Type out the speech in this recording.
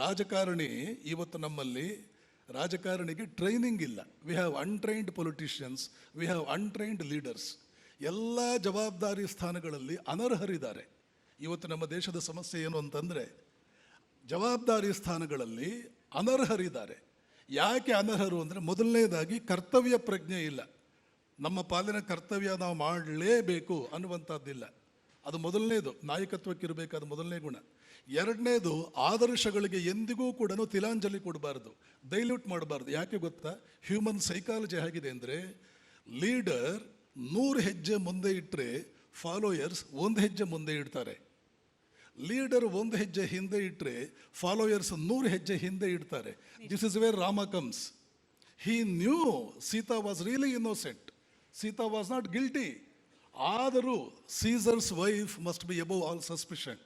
ರಾಜಕಾರಣಿ ಇವತ್ತು ನಮ್ಮಲ್ಲಿ ರಾಜಕಾರಣಿಗೆ ಟ್ರೈನಿಂಗ್ ಇಲ್ಲ. We have untrained politicians, we have untrained leaders. ಎಲ್ಲ ಜವಾಬ್ದಾರಿ ಸ್ಥಾನಗಳಲ್ಲಿ ಅನರ್ಹರಿದ್ದಾರೆ. ಇವತ್ತು ನಮ್ಮ ದೇಶದ ಸಮಸ್ಯೆ ಏನು ಅಂತಂದರೆ ಜವಾಬ್ದಾರಿ ಸ್ಥಾನಗಳಲ್ಲಿ ಅನರ್ಹರಿದ್ದಾರೆ. ಯಾಕೆ ಅನರ್ಹರು ಅಂದರೆ ಮೊದಲನೇದಾಗಿ ಕರ್ತವ್ಯ ಪ್ರಜ್ಞೆ ಇಲ್ಲ. ನಮ್ಮ ಪಾಲಿನ ಕರ್ತವ್ಯ ನಾವು ಮಾಡಲೇಬೇಕು ಅನ್ನುವಂಥದ್ದಿಲ್ಲ. ಅದು ಮೊದಲನೇದು, ನಾಯಕತ್ವಕ್ಕಿರಬೇಕಾದ ಮೊದಲನೇ ಗುಣ. ಎರಡನೇದು, ಆದರ್ಶಗಳಿಗೆ ಎಂದಿಗೂ ಕೂಡ ತಿಲಾಂಜಲಿ ಕೊಡಬಾರ್ದು, ಡೈಲ್ಯೂಟ್ ಮಾಡಬಾರ್ದು. ಯಾಕೆ ಗೊತ್ತಾ? ಹ್ಯೂಮನ್ ಸೈಕಾಲಜಿ ಹೇಗಿದೆ ಅಂದರೆ, ಲೀಡರ್ 100 ಹೆಜ್ಜೆ ಮುಂದೆ ಇಟ್ಟರೆ ಫಾಲೋಯರ್ಸ್ 1 ಹೆಜ್ಜೆ ಮುಂದೆ ಇಡ್ತಾರೆ. ಲೀಡರ್ 1 ಹೆಜ್ಜೆ ಹಿಂದೆ ಇಟ್ಟರೆ ಫಾಲೋಯರ್ಸ್ 100 ಹೆಜ್ಜೆ ಹಿಂದೆ ಇಡ್ತಾರೆ. This is where Rama comes. He knew Sita was really innocent. Sita was not guilty. ಆದರೂ Caesar's wife must be above all suspicion.